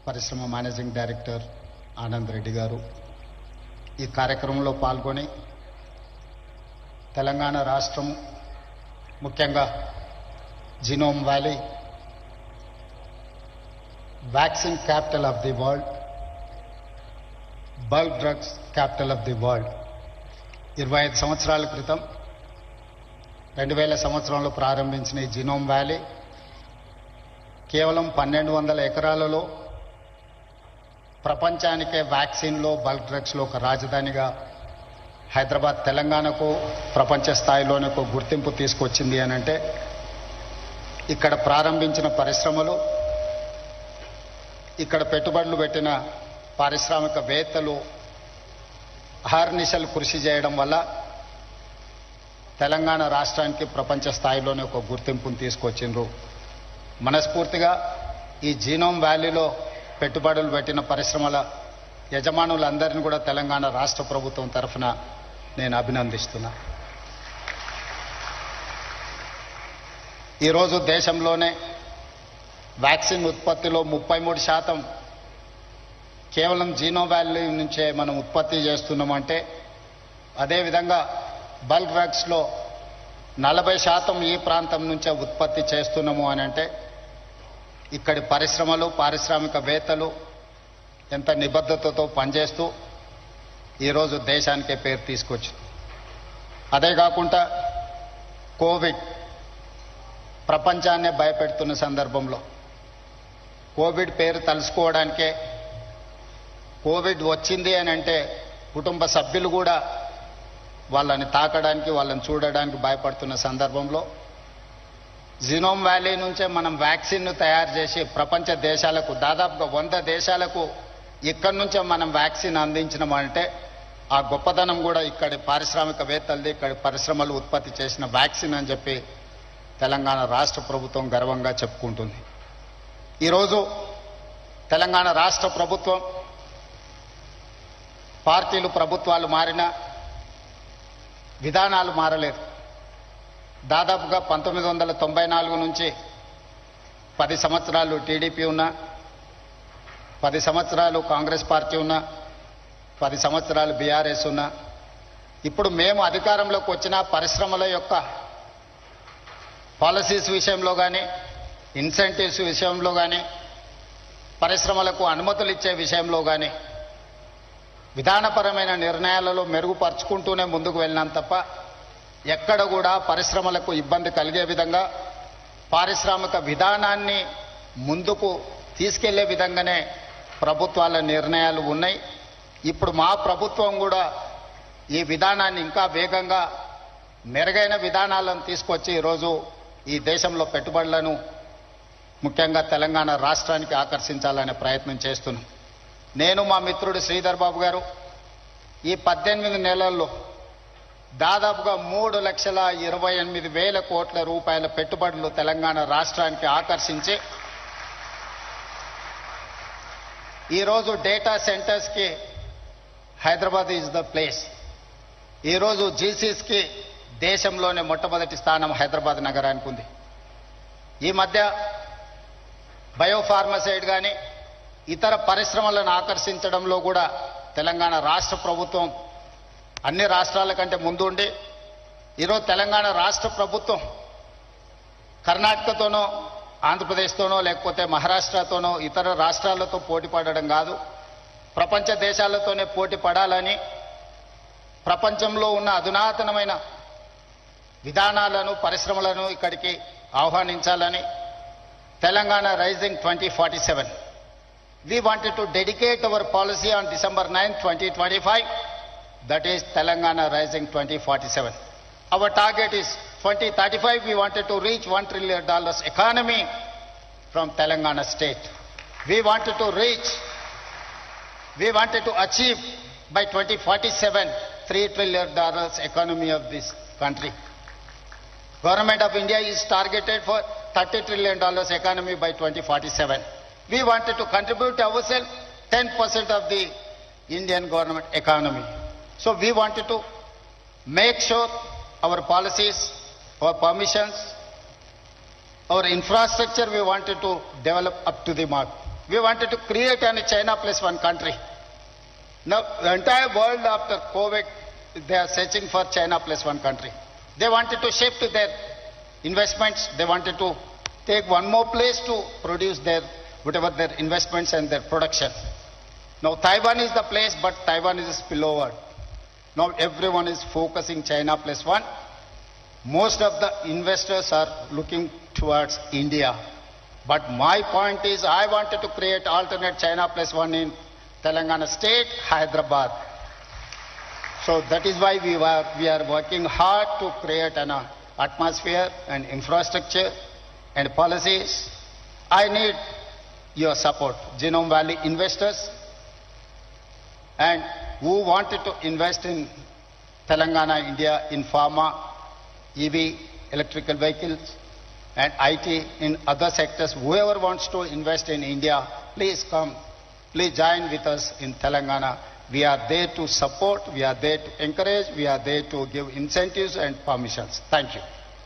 పరిశ్రమ managing director Anand Reddy గారు ఈ కార్యక్రమంలో పాల్గొని తెలంగాణ రాష్ట్రం ముఖ్యంగా genome valley vaccine capital of the world, bulk drugs capital of the world 25 సంవత్సరాల క్రితం 2000 సంవత్సరంలో ప్రారంభించిన ఈ జీనోమ్ వ్యాలీ కేవలం 1200 ఎకరాలలో ప్రపంచానికే వ్యాక్సిన్లో బల్క్ డ్రగ్స్లో ఒక రాజధానిగా హైదరాబాద్ తెలంగాణకు ప్రపంచ స్థాయిలోనే ఒక గుర్తింపు తీసుకొచ్చింది అని అంటే ఇక్కడ ప్రారంభించిన పరిశ్రమలు, ఇక్కడ పెట్టుబడులు పెట్టిన పారిశ్రామికవేత్తలు అహర్నిశలు కృషి చేయడం వల్ల తెలంగాణ రాష్ట్రానికి ప్రపంచ స్థాయిలోనే ఒక గుర్తింపును తీసుకొచ్చిండ్రు. మనస్ఫూర్తిగా ఈ జీనోమ్ వ్యాలీలో పెట్టుబడులు పెట్టిన పరిశ్రమల యజమానులందరినీ కూడా తెలంగాణ రాష్ట్ర ప్రభుత్వం తరఫున నేను అభినందిస్తున్నా. ఈరోజు దేశంలోనే వ్యాక్సిన్ ఉత్పత్తిలో 33% కేవలం జీనోమ్ వ్యాలీ నుంచే మనం ఉత్పత్తి చేస్తున్నామంటే, అదేవిధంగా బల్క్ డ్రగ్స్లో 40% ఈ ప్రాంతం నుంచే ఉత్పత్తి చేస్తున్నాము అని అంటే ఇక్కడి పరిశ్రమలు, పారిశ్రామికవేత్తలు ఎంత నిబద్ధతతో పనిచేస్తూ ఈరోజు దేశానికే పేరు తీసుకొచ్చింది. అదే కాకుండా కోవిడ్ ప్రపంచాన్నే భయపెడుతున్న సందర్భంలో కోవిడ్ పేరు తలుసుకోవడానికే, కోవిడ్ వచ్చింది అని అంటే కుటుంబ సభ్యులు కూడా వాళ్ళని తాకడానికి, వాళ్ళని చూడడానికి భయపడుతున్న సందర్భంలో జీనోమ్ వ్యాలీ నుంచే మనం వ్యాక్సిన్ను తయారు చేసి ప్రపంచ దేశాలకు, దాదాపుగా 100 దేశాలకు ఇక్కడి నుంచే మనం వ్యాక్సిన్ అందించినామంటే ఆ గొప్పతనం కూడా ఇక్కడి పారిశ్రామికవేత్తలది, ఇక్కడి పరిశ్రమలు ఉత్పత్తి చేసిన వ్యాక్సిన్ అని చెప్పి తెలంగాణ రాష్ట్ర ప్రభుత్వం గర్వంగా చెప్పుకుంటుంది. ఈరోజు తెలంగాణ రాష్ట్ర ప్రభుత్వం, పార్టీలు ప్రభుత్వాలు మారినా విధానాలు మారలేదు. దాదాపుగా 1994 నుంచి 10 సంవత్సరాలు టీడీపీ ఉన్నా, 10 సంవత్సరాలు కాంగ్రెస్ పార్టీ ఉన్నా, 10 సంవత్సరాలు బీఆర్ఎస్ ఉన్నా, ఇప్పుడు మేము అధికారంలోకి వచ్చిన పరిశ్రమల యొక్క పాలసీస్ విషయంలో కానీ, ఇన్సెంటివ్స్ విషయంలో కానీ, పరిశ్రమలకు అనుమతులు ఇచ్చే విషయంలో కానీ విధానపరమైన నిర్ణయాలలో మెరుగుపరుచుకుంటూనే ముందుకు వెళ్ళినాం తప్ప ఎక్కడ కూడా పరిశ్రమలకు ఇబ్బంది కలిగే విధంగా, పారిశ్రామిక విధానాన్ని ముందుకు తీసుకెళ్లే విధంగానే ప్రభుత్వాల నిర్ణయాలు ఉన్నాయి. ఇప్పుడు మా ప్రభుత్వం కూడా ఈ విధానాన్ని ఇంకా వేగంగా, మెరుగైన విధానాలను తీసుకొచ్చి ఈరోజు ఈ దేశంలో పెట్టుబడులను ముఖ్యంగా తెలంగాణ రాష్ట్రానికి ఆకర్షించాలనే ప్రయత్నం చేస్తున్నాం. నేను, మా మిత్రుడు శ్రీధర్ బాబు గారు ఈ 18 నెలల్లో దాదాపుగా 3,28,000 కోట్ల రూపాయల పెట్టుబడులు తెలంగాణ రాష్ట్రానికి ఆకర్షించి ఈరోజు డేటా సెంటర్స్కి హైదరాబాద్ ఈజ్ ద ప్లేస్. ఈరోజు జీసీస్కి దేశంలోనే మొట్టమొదటి స్థానం హైదరాబాద్ నగరానికి ఉంది. ఈ మధ్య బయోఫార్మసైడ్ కానీ ఇతర పరిశ్రమలను ఆకర్షించడంలో కూడా తెలంగాణ రాష్ట్ర ప్రభుత్వం అన్ని రాష్ట్రాల కంటే ముందుండి ఈరోజు తెలంగాణ రాష్ట్ర ప్రభుత్వం కర్ణాటకతోనో, ఆంధ్రప్రదేశ్తోనో, లేకపోతే మహారాష్ట్రతోనో, ఇతర రాష్ట్రాలతో పోటీ పడడం కాదు, ప్రపంచ దేశాలతోనే పోటీ పడాలని, ప్రపంచంలో ఉన్న అధునాతనమైన విధానాలను, పరిశ్రమలను ఇక్కడికి ఆహ్వానించాలని Telangana rising 2047 we wanted to dedicate our policy on December 9, 2025. That is Telangana Rising 2047. Our target is 2035. We wanted to reach $1 trillion economy from Telangana state. We wanted to achieve by 2047 $3 trillion economy of this country. Government of India is targeted for $30 trillion economy by 2047. We wanted to contribute ourselves 10% of the Indian government economy. So we wanted to make sure our policies, our permissions, our infrastructure we wanted to develop up to the mark. We wanted to create a China plus one country. Now, the entire world after COVID, they are searching for China plus one country. They wanted to shift their investments. They wanted to take one more place to produce whatever their investments and their production. Now, Taiwan is the place, but Taiwan is a spillover. Now, everyone is focusing China plus one. Most of the investors are looking towards India. But my point is, I wanted to create alternate China plus one in Telangana state, Hyderabad. So that is why we are working hard to create an atmosphere and infrastructure and policies. I need your support, Genome Valley investors, and who wanted to invest in Telangana, India, in pharma, EV, electrical vehicles, and IT, in other sectors. Whoever wants to invest in India, please come. Please join with us in Telangana. We are there to support, we are there to encourage, we are there to give incentives and permissions. Thank you.